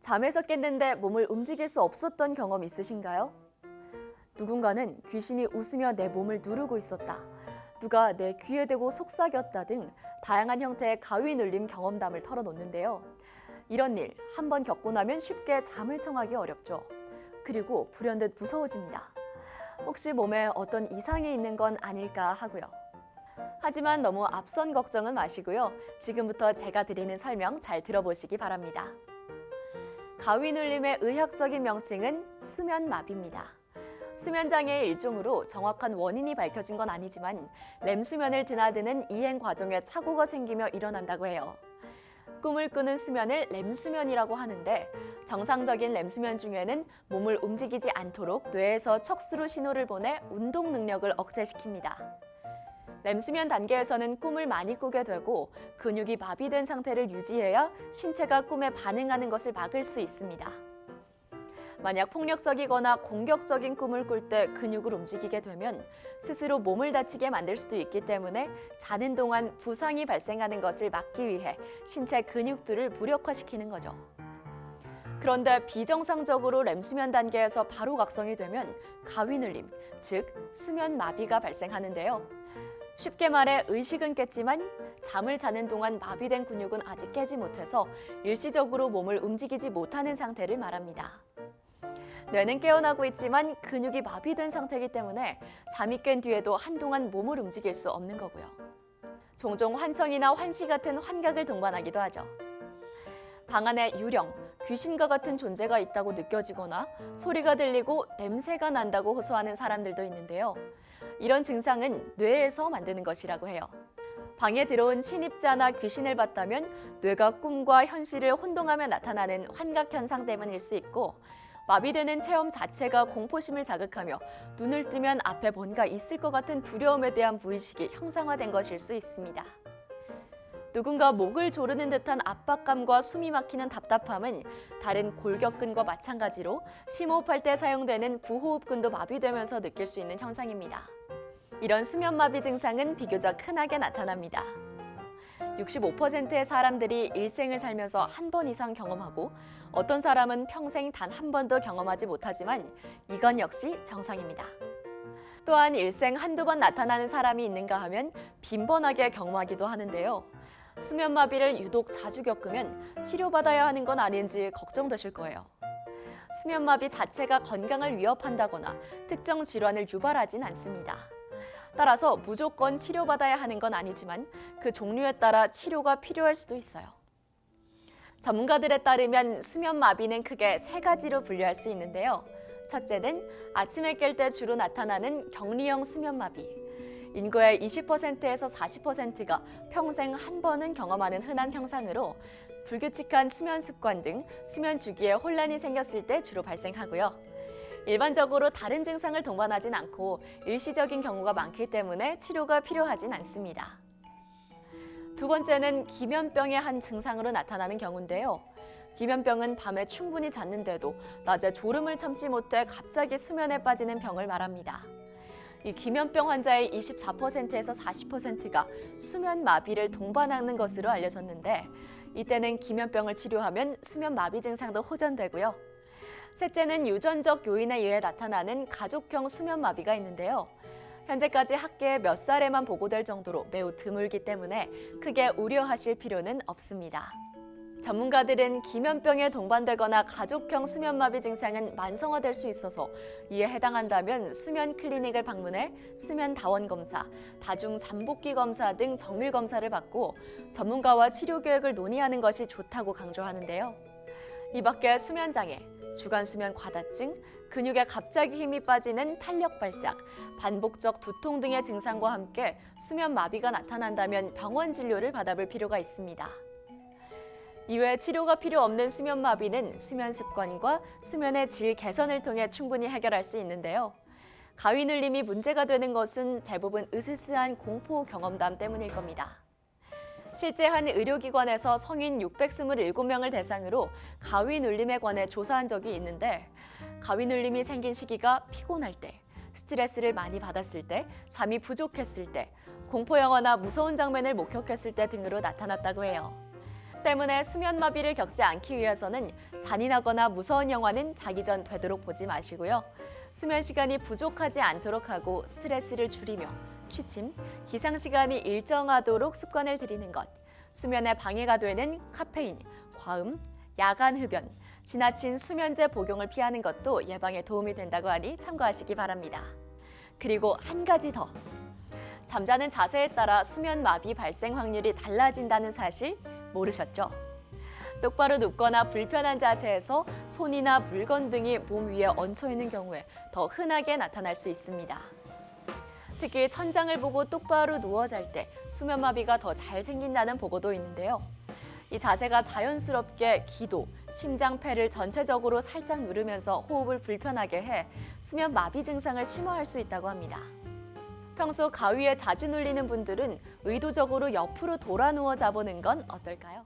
잠에서 깼는데 몸을 움직일 수 없었던 경험 있으신가요? 누군가는 귀신이 웃으며 내 몸을 누르고 있었다. 누가 내 귀에 대고 속삭였다 등 다양한 형태의 가위 눌림 경험담을 털어놓는데요. 이런 일 한 번 겪고 나면 쉽게 잠을 청하기 어렵죠. 그리고 불현듯 무서워집니다. 혹시 몸에 어떤 이상이 있는 건 아닐까 하고요. 하지만 너무 앞선 걱정은 마시고요. 지금부터 제가 드리는 설명 잘 들어보시기 바랍니다. 가위 눌림의 의학적인 명칭은 수면마비입니다. 수면장애의 일종으로 정확한 원인이 밝혀진 건 아니지만 렘수면을 드나드는 이행 과정에 착오가 생기며 일어난다고 해요. 꿈을 꾸는 수면을 렘수면이라고 하는데 정상적인 렘수면 중에는 몸을 움직이지 않도록 뇌에서 척수로 신호를 보내 운동 능력을 억제시킵니다. 렘수면 단계에서는 꿈을 많이 꾸게 되고 근육이 마비된 상태를 유지해야 신체가 꿈에 반응하는 것을 막을 수 있습니다. 만약 폭력적이거나 공격적인 꿈을 꿀 때 근육을 움직이게 되면 스스로 몸을 다치게 만들 수도 있기 때문에 자는 동안 부상이 발생하는 것을 막기 위해 신체 근육들을 무력화시키는 거죠. 그런데 비정상적으로 렘수면 단계에서 바로 각성이 되면 가위 눌림, 즉 수면 마비가 발생하는데요. 쉽게 말해 의식은 깼지만 잠을 자는 동안 마비된 근육은 아직 깨지 못해서 일시적으로 몸을 움직이지 못하는 상태를 말합니다. 뇌는 깨어나고 있지만 근육이 마비된 상태이기 때문에 잠이 깬 뒤에도 한동안 몸을 움직일 수 없는 거고요. 종종 환청이나 환시 같은 환각을 동반하기도 하죠. 방 안에 유령, 귀신과 같은 존재가 있다고 느껴지거나 소리가 들리고 냄새가 난다고 호소하는 사람들도 있는데요. 이런 증상은 뇌에서 만드는 것이라고 해요. 방에 들어온 침입자나 귀신을 봤다면 뇌가 꿈과 현실을 혼동하며 나타나는 환각 현상 때문일 수 있고 마비되는 체험 자체가 공포심을 자극하며 눈을 뜨면 앞에 뭔가 있을 것 같은 두려움에 대한 무의식이 형상화된 것일 수 있습니다. 누군가 목을 조르는 듯한 압박감과 숨이 막히는 답답함은 다른 골격근과 마찬가지로 심호흡할 때 사용되는 부호흡근도 마비되면서 느낄 수 있는 현상입니다. 이런 수면마비 증상은 비교적 흔하게 나타납니다. 65%의 사람들이 일생을 살면서 한 번 이상 경험하고 어떤 사람은 평생 단 한 번도 경험하지 못하지만 이건 역시 정상입니다. 또한 일생 한두 번 나타나는 사람이 있는가 하면 빈번하게 경험하기도 하는데요. 수면마비를 유독 자주 겪으면 치료받아야 하는 건 아닌지 걱정되실 거예요. 수면마비 자체가 건강을 위협한다거나 특정 질환을 유발하진 않습니다. 따라서 무조건 치료받아야 하는 건 아니지만 그 종류에 따라 치료가 필요할 수도 있어요. 전문가들에 따르면 수면마비는 크게 세 가지로 분류할 수 있는데요. 첫째는 아침에 깰 때 주로 나타나는 격리형 수면마비. 인구의 20%에서 40%가 평생 한 번은 경험하는 흔한 형상으로 불규칙한 수면 습관 등 수면 주기에 혼란이 생겼을 때 주로 발생하고요. 일반적으로 다른 증상을 동반하진 않고 일시적인 경우가 많기 때문에 치료가 필요하진 않습니다. 두 번째는 기면병의 한 증상으로 나타나는 경우인데요. 기면병은 밤에 충분히 잤는데도 낮에 졸음을 참지 못해 갑자기 수면에 빠지는 병을 말합니다. 이 기면병 환자의 24%에서 40%가 수면 마비를 동반하는 것으로 알려졌는데 이때는 기면병을 치료하면 수면 마비 증상도 호전되고요. 셋째는 유전적 요인에 의해 나타나는 가족형 수면마비가 있는데요. 현재까지 학계에 몇 사례만 보고될 정도로 매우 드물기 때문에 크게 우려하실 필요는 없습니다. 전문가들은 기면병에 동반되거나 가족형 수면마비 증상은 만성화될 수 있어서 이에 해당한다면 수면 클리닉을 방문해 수면 다원 검사, 다중 잠복기 검사 등 정밀 검사를 받고 전문가와 치료 계획을 논의하는 것이 좋다고 강조하는데요. 이 밖에 수면장애, 주간수면 과다증, 근육에 갑자기 힘이 빠지는 탄력 발작, 반복적 두통 등의 증상과 함께 수면 마비가 나타난다면 병원 진료를 받아볼 필요가 있습니다. 이외에 치료가 필요 없는 수면 마비는 수면 습관과 수면의 질 개선을 통해 충분히 해결할 수 있는데요. 가위 눌림이 문제가 되는 것은 대부분 으스스한 공포 경험담 때문일 겁니다. 실제 한 의료기관에서 성인 627명을 대상으로 가위 눌림에 관해 조사한 적이 있는데 가위 눌림이 생긴 시기가 피곤할 때, 스트레스를 많이 받았을 때, 잠이 부족했을 때, 공포 영화나 무서운 장면을 목격했을 때 등으로 나타났다고 해요. 때문에 수면마비를 겪지 않기 위해서는 잔인하거나 무서운 영화는 자기 전 되도록 보지 마시고요. 수면 시간이 부족하지 않도록 하고 스트레스를 줄이며 취침, 기상 시간이 일정하도록 습관을 들이는 것, 수면에 방해가 되는 카페인, 과음, 야간 흡연, 지나친 수면제 복용을 피하는 것도 예방에 도움이 된다고 하니 참고하시기 바랍니다. 그리고 한 가지 더. 잠자는 자세에 따라 수면 마비 발생 확률이 달라진다는 사실 모르셨죠? 똑바로 눕거나 불편한 자세에서 손이나 물건 등이 몸 위에 얹혀 있는 경우에 더 흔하게 나타날 수 있습니다. 특히 천장을 보고 똑바로 누워 잘 때 수면 마비가 더 잘 생긴다는 보고도 있는데요. 이 자세가 자연스럽게 기도, 심장패를 전체적으로 살짝 누르면서 호흡을 불편하게 해 수면 마비 증상을 심화할 수 있다고 합니다. 평소 가위에 자주 눌리는 분들은 의도적으로 옆으로 돌아 누워 자보는 건 어떨까요?